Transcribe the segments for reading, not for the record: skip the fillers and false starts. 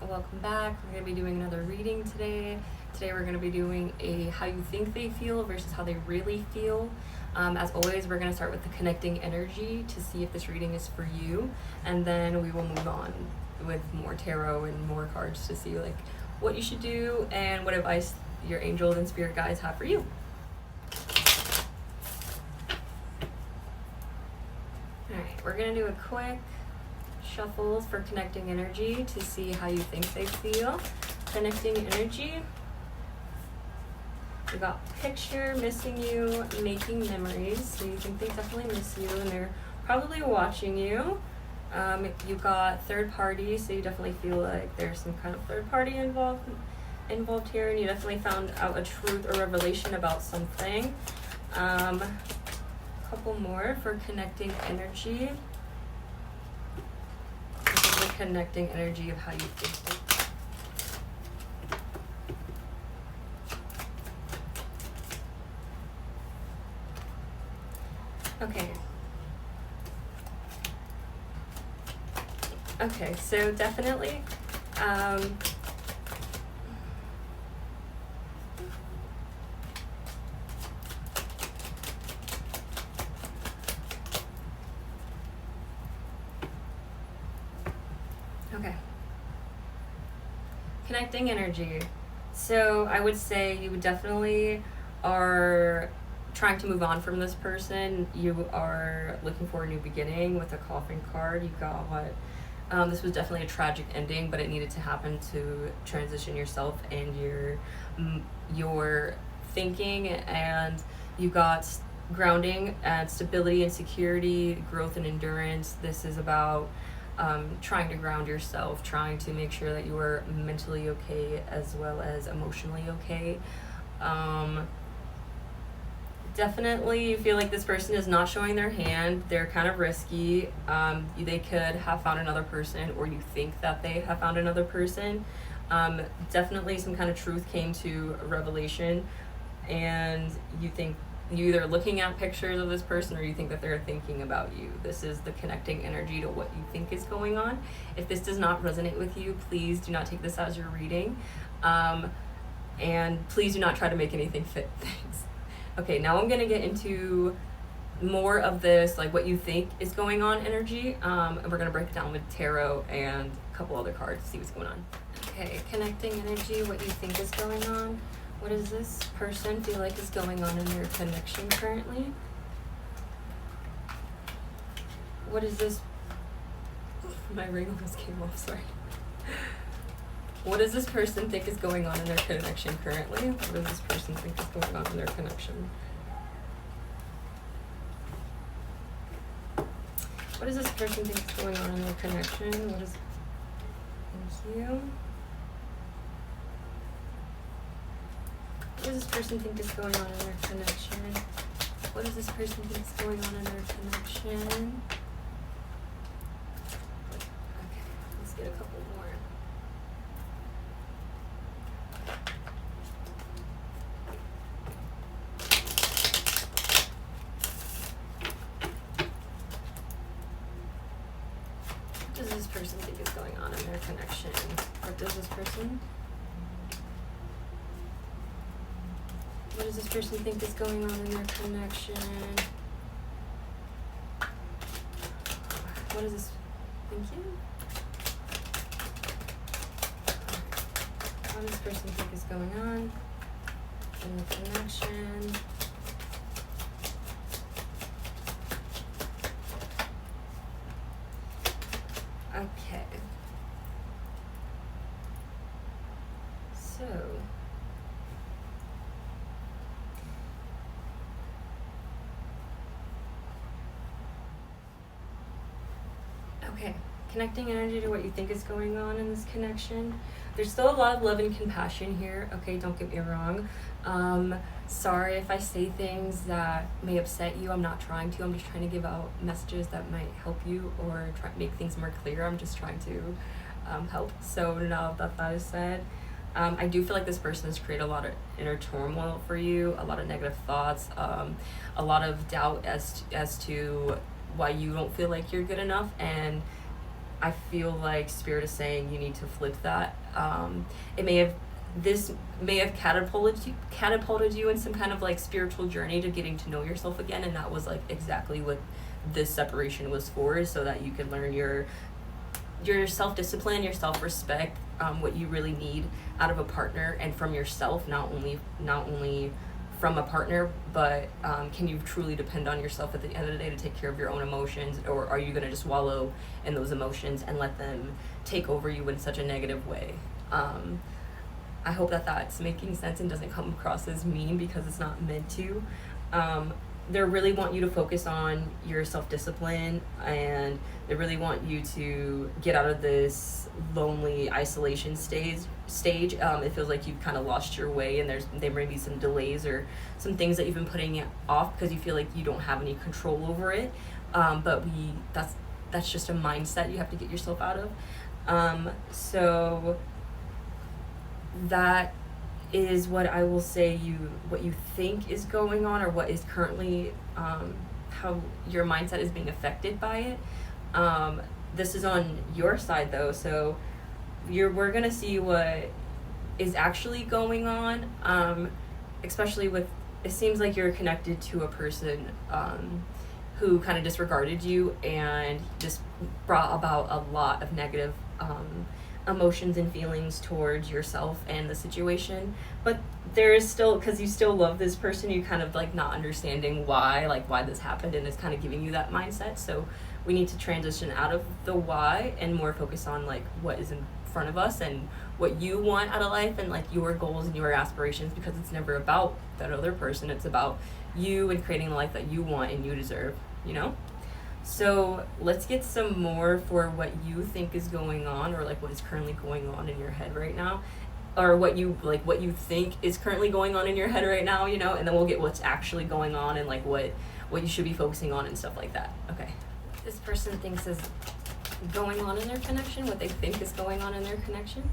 Welcome back. We're going to be doing another reading today. Today we're going to be doing a how you think they feel versus how they really feel. As always, we're going to start with the connecting energy to see if this reading is for you, and then we will move on with more tarot and more cards to see like what you should do and what advice your angels and spirit guides have for you. Alright, we're going to do a quick shuffles for connecting energy to see how you think they feel. Connecting energy. We got picture, missing you, making memories. So you think they definitely miss you and they're probably watching you. You got third party, so you definitely feel like there's some kind of third party involved here, and you definitely found out a truth or revelation about something. Couple more for connecting energy. The connecting energy of how you think. Okay, so definitely connecting energy. So I would say you definitely are trying to move on from this person. You are looking for a new beginning with a coffin card. You got this was definitely a tragic ending, but it needed to happen to transition yourself and your thinking, and you got grounding and stability and security, growth and endurance. This is about trying to ground yourself, trying to make sure that you are mentally okay as well as emotionally okay. Definitely you feel like this person is not showing their hand. They're kind of risky. They could have found another person, or you think that they have found another person. Definitely some kind of truth came to revelation, and you think you either looking at pictures of this person or you think that they're thinking about you. This is the connecting energy to what you think is going on. If this does not resonate with you, please do not take this as your reading. And please do not try to make anything fit. Thanks. Okay, now I'm going to get into more of this, like what you think is going on energy. And we're going to break it down with tarot and a couple other cards to see what's going on. Okay, connecting energy, what you think is going on. What does this person feel like is going on in their connection currently? What is this? My ring almost came off, sorry. What does this person think is going on in their connection currently? What does this person think is going on in their connection? What does this person think is going on in their connection? What is... Thank you. What does this person think is going on in their connection? What does this person think is going on in their connection? Okay, let's get a couple more. What does this person think is going on in their connection? What does this person... What does this person think is going on in their connection? What is this? Thank you. What does this person think is going on in the connection? Okay. So... Okay, connecting energy to what you think is going on in this connection. There's still a lot of love and compassion here, okay, don't get me wrong. Sorry if I say things that may upset you. I'm not trying to. I'm just trying to give out messages that might help you or try to make things more clear. I'm just trying to help. So now that is said, I do feel like this person has created a lot of inner turmoil for you, a lot of negative thoughts, a lot of doubt as to why you don't feel like you're good enough, and I feel like Spirit is saying you need to flip that. It may have this may have catapulted you in some kind of like spiritual journey to getting to know yourself again, and that was like exactly what this separation was for, so that you could learn your self-discipline, your self-respect, what you really need out of a partner and from yourself, not only from a partner, but can you truly depend on yourself at the end of the day to take care of your own emotions, or are you going to just wallow in those emotions and let them take over you in such a negative way? I hope that that's making sense and doesn't come across as mean, because it's not meant to. They really want you to focus on your self-discipline, and they really want you to get out of this lonely isolation stage. It feels like you've kind of lost your way, and there may be some delays or some things that you've been putting off because you feel like you don't have any control over it. But that's just a mindset you have to get yourself out of. So that is what I will say what you think is going on, or what is currently how your mindset is being affected by it. This is on your side though, so we're gonna see what is actually going on, especially with, it seems like you're connected to a person who kind of disregarded you and just brought about a lot of negative emotions and feelings towards yourself and the situation. But there is still, because you still love this person, you kind of like not understanding why this happened, and it's kind of giving you that mindset. So we need to transition out of the why and more focus on like what is in front of us and what you want out of life, and like your goals and your aspirations, because it's never about that other person. It's about you and creating the life that you want and you deserve, you know? So let's get some more for what you think is going on, or like what is currently going on in your head right now, or what you think is currently going on in your head right now, you know, and then we'll get what's actually going on and like what you should be focusing on and stuff like that. Okay. This person thinks is going on in their connection, what they think is going on in their connection.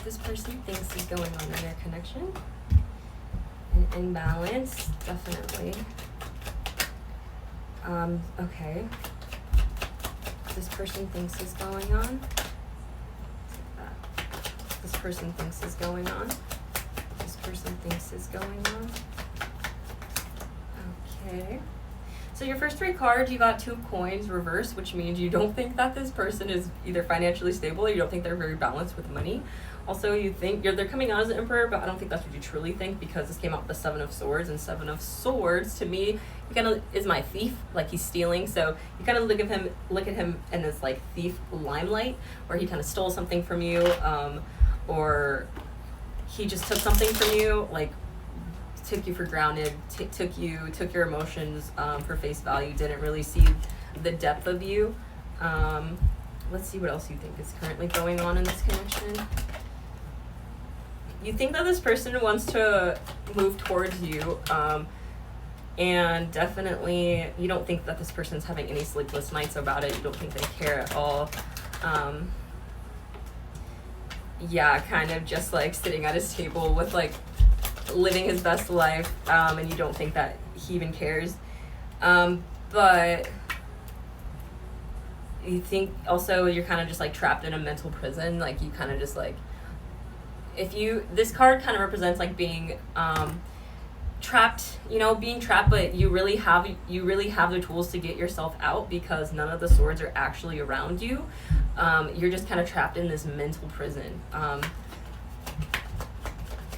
This person thinks is going on in their connection. An imbalance, definitely. Okay. This person thinks is going on. This person thinks is going on. This person thinks is going on. Okay. So your first three cards, you got 2 coins reversed, which means you don't think that this person is either financially stable, or you don't think they're very balanced with money. Also, you think they're coming out as an emperor, but I don't think that's what you truly think, because this came out with the 7 of Swords, and 7 of Swords to me, he kind of is my thief, like he's stealing. So you kind of look at him in this like thief limelight, where he kind of stole something from you, or he just took something from you, like took you for granted, took your emotions for face value, didn't really see the depth of you. Let's see what else you think is currently going on in this connection. You think that this person wants to move towards you, and definitely you don't think that this person's having any sleepless nights about it. You don't think they care at all. Yeah, kind of just like sitting at his table with like living his best life, and you don't think that he even cares. But you think also you're kind of just like trapped in a mental prison, like you kind of just like, this card kind of represents like being trapped, being trapped, but you really have the tools to get yourself out, because none of the swords are actually around you. You're just kind of trapped in this mental prison.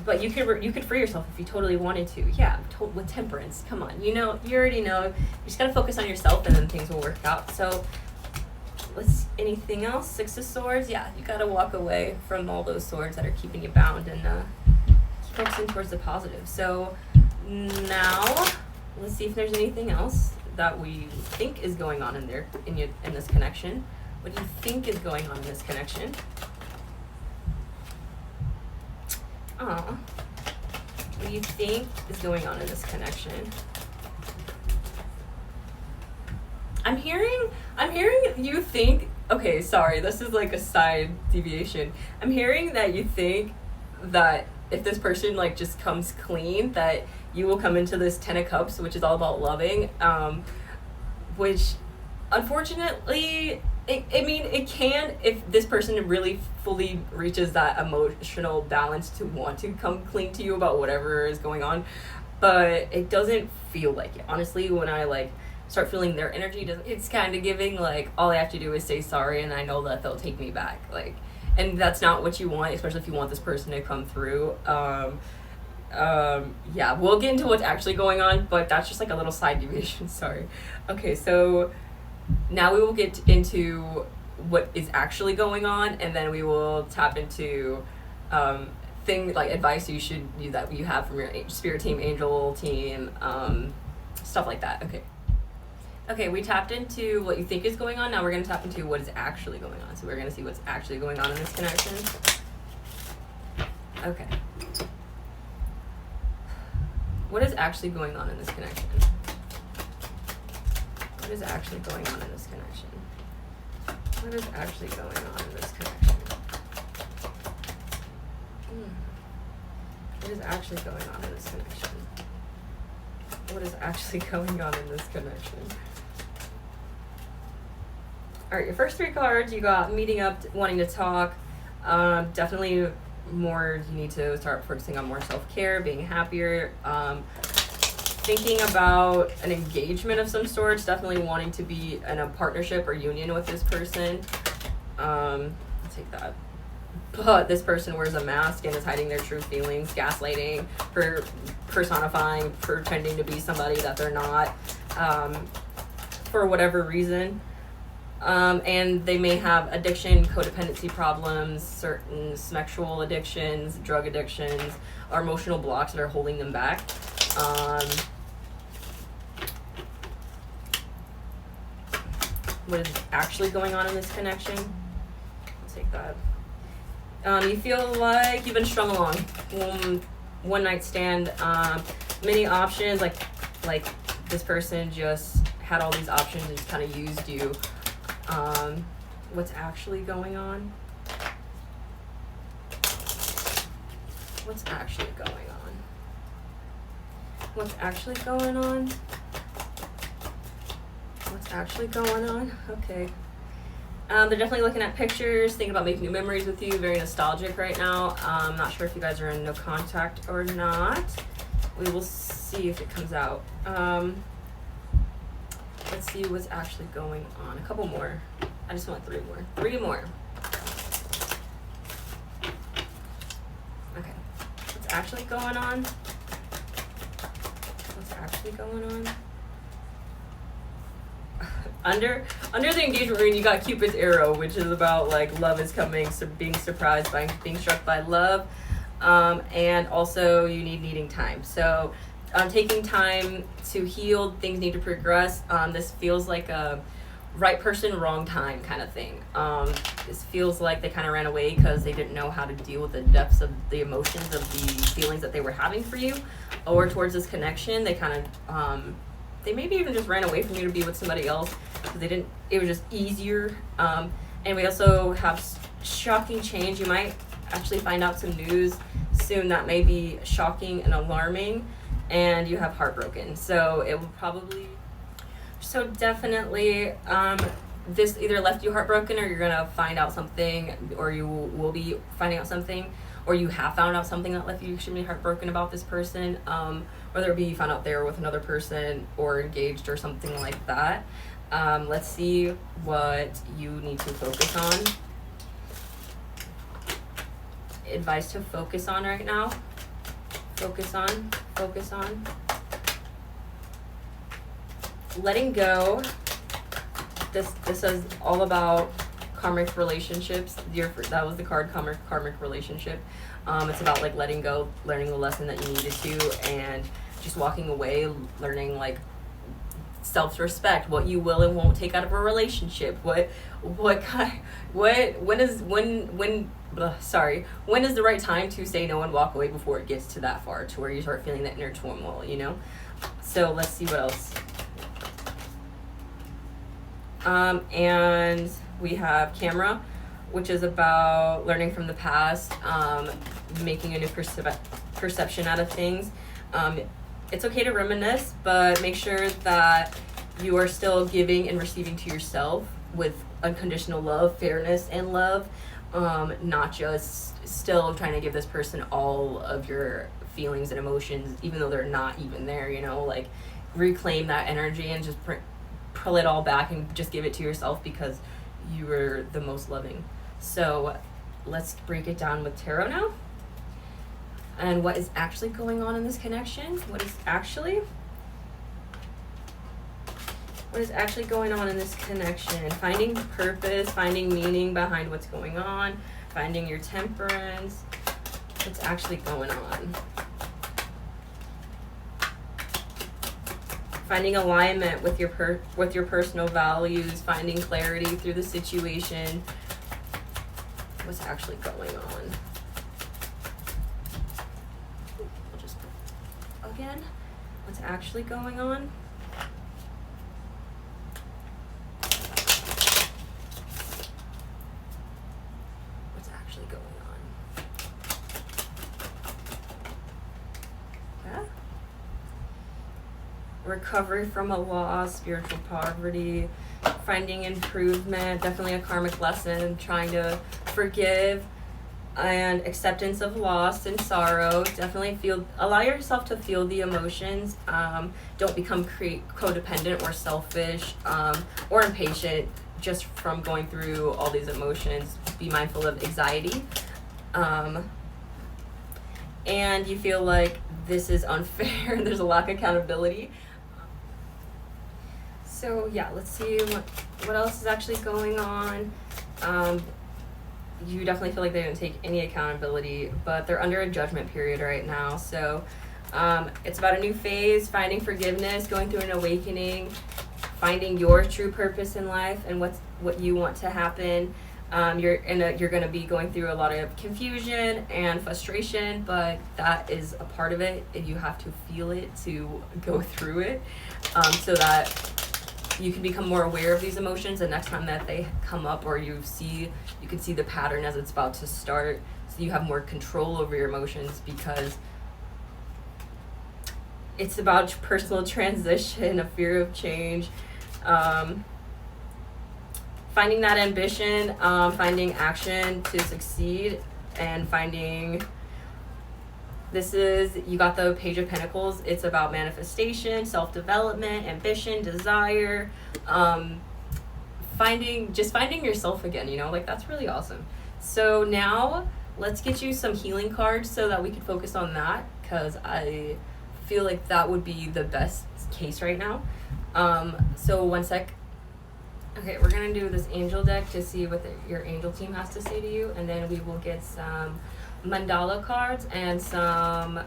But you could free yourself if you totally wanted to. Yeah, with temperance. Come on, you already know. You just gotta focus on yourself, and then things will work out. So, anything else? 6 of Swords. Yeah, you gotta walk away from all those swords that are keeping you bound, and keep focusing towards the positive. So now, let's see if there's anything else that we think is going on in this connection. What do you think is going on in this connection? What do you think is going on in this connection? I'm hearing you think, okay, sorry, this is like a side deviation. I'm hearing that you think that if this person like just comes clean, that you will come into this 10 of Cups, which is all about loving, which unfortunately I mean, it can if this person really fully reaches that emotional balance to want to come clean to you about whatever is going on, but it doesn't feel like it. Honestly, when I like start feeling their energy, doesn't it's kind of giving like all I have to do is say sorry, and I know that they'll take me back. Like, and that's not what you want, especially if you want this person to come through. Yeah, we'll get into what's actually going on, but that's just like a little side deviation. Sorry. Okay, so now we will get into what is actually going on, and then we will tap into thing like advice that you have from your spirit team, angel team, stuff like that. Okay, we tapped into what you think is going on. Now we're going to tap into what is actually going on. So we're going to see what's actually going on in this connection. Okay. What is actually going on in this connection? What is actually going on in this connection? What is actually going on in this connection? What is actually going on in this connection? What is actually going on in this connection? Alright, your first 3 cards, you got meeting up, wanting to talk. Definitely more, you need to start focusing on more self-care, being happier, thinking about an engagement of some sorts, definitely wanting to be in a partnership or union with this person. I'll take that. But this person wears a mask and is hiding their true feelings, gaslighting, personifying, pretending to be somebody that they're not, for whatever reason. And they may have addiction, codependency problems, certain sexual addictions, drug addictions, or emotional blocks that are holding them back. What is actually going on in this connection? I'll take that. You feel like you've been strung along. One night stand, many options, like this person just had all these options and just kind of used you. What's actually going on? What's actually going on? What's actually going on? What's actually going on? Okay. They're definitely looking at pictures, thinking about making new memories with you, very nostalgic right now. I'm not sure if you guys are in no contact or not. We will see if it comes out. Let's see what's actually going on. A couple more. I just want 3 more. 3 more. Okay. What's actually going on? What's actually going on? Under the engagement ring, you got Cupid's arrow, which is about like love is coming, so being surprised by being struck by love, and also you needing time. So, taking time to heal, things need to progress. This feels like a right person, wrong time kind of thing. This feels like they kind of ran away because they didn't know how to deal with the depths of the emotions of the feelings that they were having for you, or towards this connection. They kind of they maybe even just ran away from you to be with somebody else because it was just easier. And we also have shocking change. You might actually find out some news soon that may be shocking and alarming, and you have heartbroken. So it will probably, so definitely, this either left you heartbroken, or you're gonna find out something, or you will be finding out something, or you have found out something that left you extremely heartbroken about this person, whether it be you found out they were with another person or engaged or something like that. Let's see what you need to focus on. Advice to focus on right now. Focus on. Letting go. This is all about karmic relationships. That was the card, karmic relationship. It's about like letting go, learning the lesson that you needed to, and just walking away, learning like self-respect, what you will and won't take out of a relationship, when is the right time to say no and walk away before it gets to that far, to where you start feeling that inner turmoil, you know? So let's see what else. And we have camera, which is about learning from the past, making a new perception out of things. It's okay to reminisce, but make sure that you are still giving and receiving to yourself with unconditional love, fairness, and love. Not just still trying to give this person all of your feelings and emotions, even though they're not even there, you know, like reclaim that energy and just pull it all back and just give it to yourself because you were the most loving. So let's break it down with tarot now. And what is actually going on in this connection? What is actually going on in this connection? Finding purpose, finding meaning behind what's going on, finding your temperance. What's actually going on? Finding alignment with your personal values, finding clarity through the situation. What's actually going on? I'll just again. What's actually going on? What's actually going on? Yeah. Recovery from a loss, spiritual poverty, finding improvement, definitely a karmic lesson, trying to forgive, and acceptance of loss and sorrow. Definitely allow yourself to feel the emotions. Don't become codependent or selfish or impatient just from going through all these emotions. Be mindful of anxiety. And you feel like this is unfair, there's a lack of accountability. So yeah, let's see what else is actually going on. You definitely feel like they don't take any accountability, but they're under a judgment period right now. So it's about a new phase, finding forgiveness, going through an awakening, finding your true purpose in life and what you want to happen. You're going to be going through a lot of confusion and frustration, but that is a part of it, and you have to feel it to go through it, so that you can become more aware of these emotions. The next time that they come up, or you can see the pattern as it's about to start, so you have more control over your emotions, because it's about personal transition, a fear of change, finding that ambition, finding action to succeed, and finding, you got the Page of Pentacles. It's about manifestation, self-development, ambition, desire, finding yourself again, you know, like that's really awesome. So now let's get you some healing cards so that we can focus on that, because I feel like that would be the best case right now. So one sec. Okay, we're gonna do this angel deck to see what your angel team has to say to you, and then we will get some mandala cards and some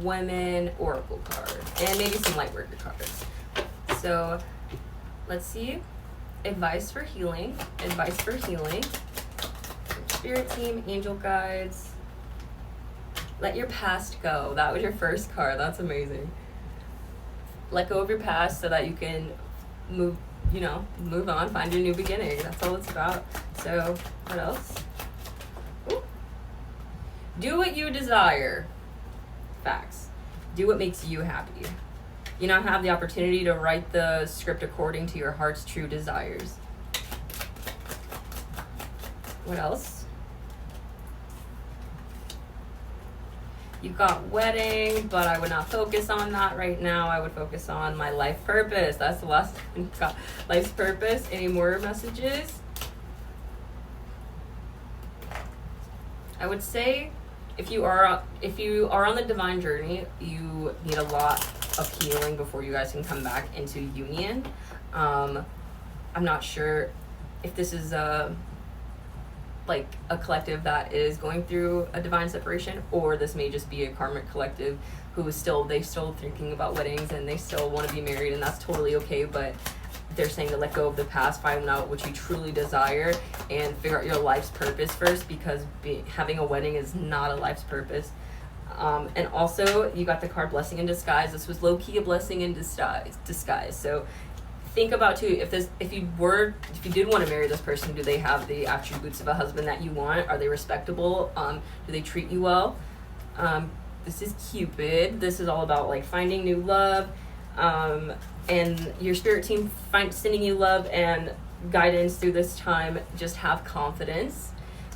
women oracle cards, and maybe some light worker cards. So let's see. Advice for healing. Spirit team, angel guides. Let your past go. That was your first card. That's amazing. Let go of your past so that you can move on, find your new beginning. That's all it's about. So what else? Ooh. Do what you desire. Facts. Do what makes you happy. You now have the opportunity to write the script according to your heart's true desires. What else? You've got wedding, but I would not focus on that right now. I would focus on my life purpose. That's the last one. You've got life's purpose. Any more messages? I would say if you are on the divine journey, you need a lot of healing before you guys can come back into union. I'm not sure if this is a collective that is going through a divine separation, or this may just be a karmic collective who is still thinking about weddings and they still want to be married, and that's totally okay, but they're saying to let go of the past, find out what you truly desire, and figure out your life's purpose first, because having a wedding is not a life's purpose. And also, you got the card Blessing in Disguise. This was low-key a blessing in disguise. So think about too, if you did want to marry this person, do they have the attributes of a husband that you want? Are they respectable? Do they treat you well? This is Cupid. This is all about like finding new love, and your spirit team sending you love and guidance through this time. Just have confidence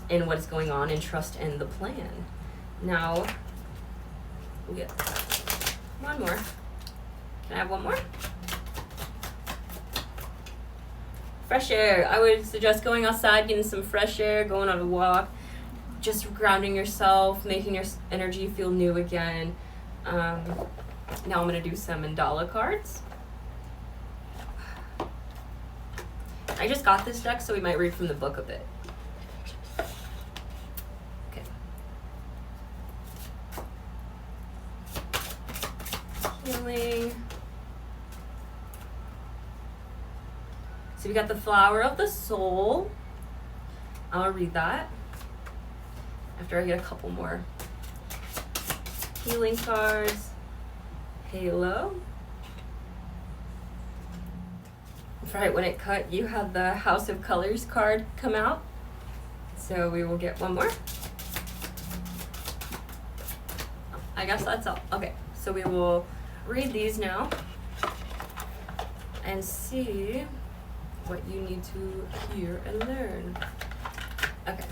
in what's going on and trust in the plan. Now, we'll get one more. Can I have one more? Fresh air. I would suggest going outside, getting some fresh air, going on a walk, just grounding yourself, making your energy feel new again. Now I'm going to do some mandala cards. I just got this deck, so we might read from the book a bit. Okay. Healing. So we got the Flower of the Soul. I'll read that after I get a couple more. Healing cards. Halo. Right when it cut, you had the House of Colors card come out. So we will get one more. I guess that's all. Okay, so we will read these now and see what you need to hear and learn. Okay.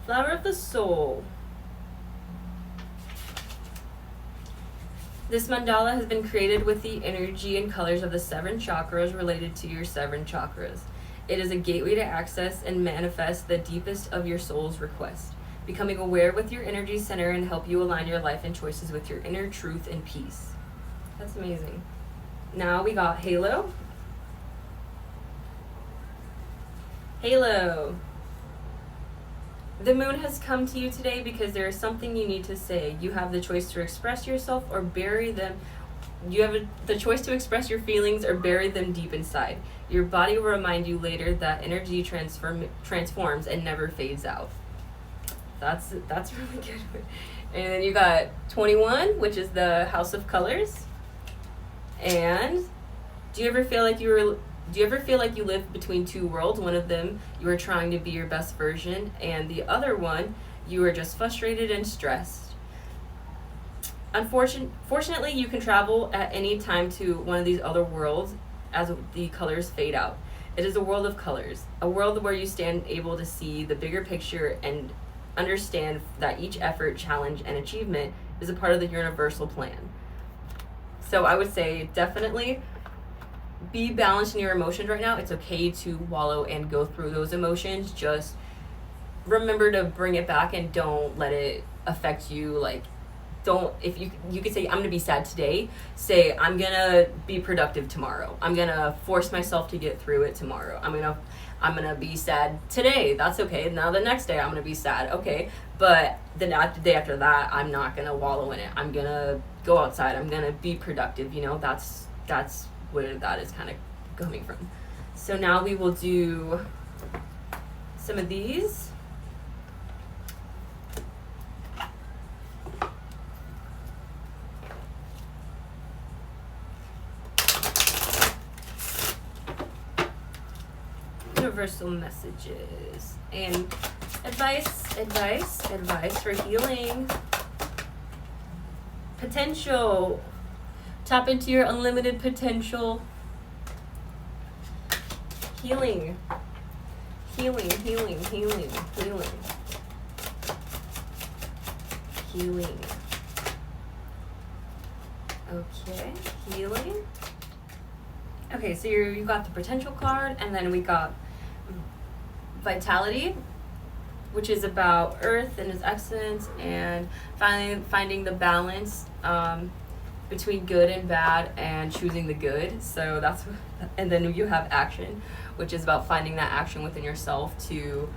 Flower of the Soul. This mandala has been created with the energy and colors of the 7 chakras related to your 7 chakras. It is a gateway to access and manifest the deepest of your soul's request, becoming aware with your energy center and help you align your life and choices with your inner truth and peace. That's amazing. Now we got Halo. Halo. The moon has come to you today because there is something you need to say. You have the choice to express yourself or bury them. You have the choice to express your feelings or bury them deep inside. Your body will remind you later that energy transforms and never fades out. That's really good. And then you got 21, which is the House of Colors. And do you ever feel like you live between 2 worlds? One of them, you are trying to be your best version, and the other one, you are just frustrated and stressed. Fortunately, you can travel at any time to one of these other worlds as the colors fade out. It is a world of colors, a world where you stand able to see the bigger picture and understand that each effort, challenge, and achievement is a part of the universal plan. So I would say definitely be balanced in your emotions right now. It's okay to wallow and go through those emotions. Just remember to bring it back and don't let it affect you. Like, don't, if you could say, I'm gonna be sad today, say, I'm gonna be productive tomorrow. I'm gonna force myself to get through it tomorrow. I'm gonna be sad today. That's okay. Now the next day I'm gonna be sad. Okay. But the day after that, I'm not gonna wallow in it. I'm gonna go outside. I'm gonna be productive. You know, that's where that is kind of coming from. So now we will do some of these. Universal messages and advice for healing. Potential. Tap into your unlimited potential. Healing. Healing. Okay, healing. Okay, so you got the potential card, and then we got vitality, which is about Earth and its essence, and finding the balance between good and bad and choosing the good. So that's, and then you have action, which is about finding that action within yourself to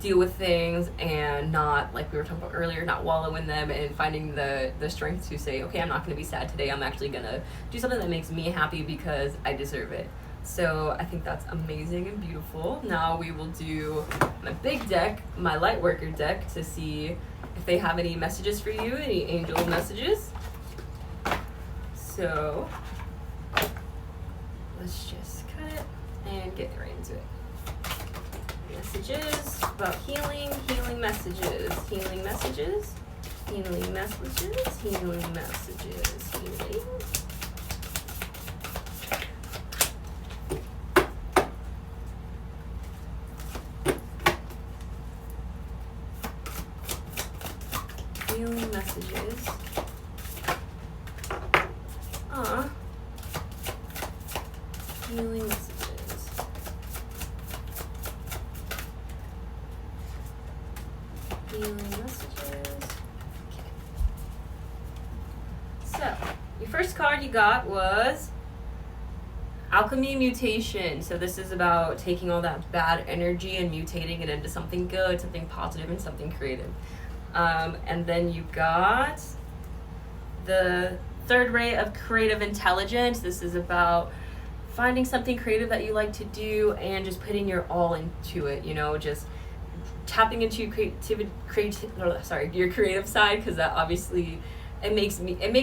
deal with things and not, like we were talking about earlier, not wallow in them, and finding the strength to say, okay, I'm not going to be sad today. I'm actually going to do something that makes me happy because I deserve it. So I think that's amazing and beautiful. Now we will do my big deck, my Lightworker deck, to see if they have any messages for you, any angel messages. So let's just cut it and get right into it. Messages about healing messages, healing. Healing messages. Healing messages. Healing messages. Okay. So, your first card you got was Alchemy Mutation. So this is about taking all that bad energy and mutating it into something good, something positive, and something creative. And then you got the third ray of Creative Intelligence. This is about finding something creative that you like to do and just putting your all into it, you know, just tapping into your your creative side, because that obviously it makes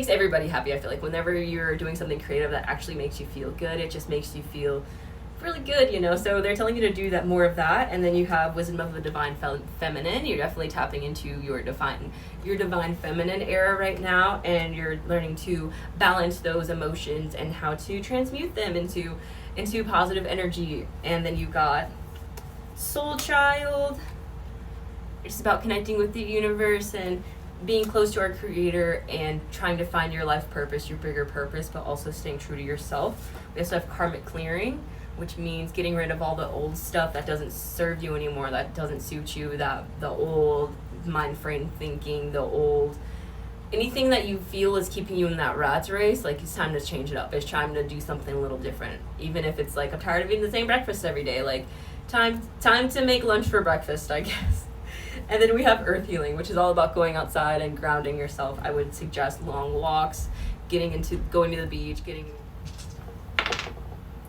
everybody happy. I feel like whenever you're doing something creative that actually makes you feel good, it just makes you feel really good, you know. So they're telling you to do that, more of that. And then you have Wisdom of the Divine Feminine. You're definitely tapping into your divine feminine era right now, and you're learning to balance those emotions and how to transmute them into positive energy. And then you got Soul Child. It's about connecting with the universe and being close to our creator and trying to find your life purpose, your bigger purpose, but also staying true to yourself. We also have Karmic Clearing, which means getting rid of all the old stuff that doesn't serve you anymore, that doesn't suit you, that the old mind frame thinking, anything that you feel is keeping you in that rat race. Like, it's time to change it up. It's time to do something a little different. Even if it's like, I'm tired of eating the same breakfast every day. Like, time to make lunch for breakfast, I guess. And then we have Earth Healing, which is all about going outside and grounding yourself. I would suggest long walks, going to the beach,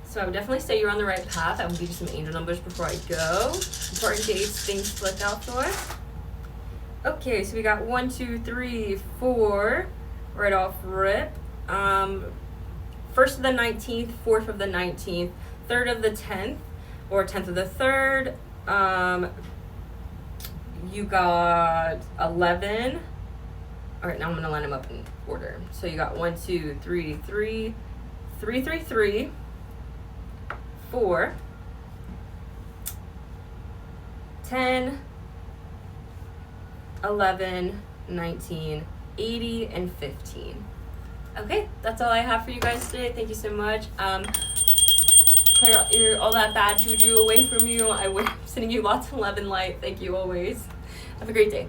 So I would definitely say you're on the right path. I will give you some angel numbers before I go, important dates, things flipped out for. Okay, so we got 1, 2, 3, 4, right off rip. 1st of the 19th, 4th of the 19th, 3rd of the 10th, or 10th of the 3rd. You got 11. All right, now I'm gonna line them up in order. So you got 1, 2, 3, 3, 3, 3, 3, 4, 10, 11, 19, 80, and 15. Okay, that's all I have for you guys today. Thank you so much. Clear out all that bad juju away from you. I'm sending you lots of love and light. Thank you always. Have a great day.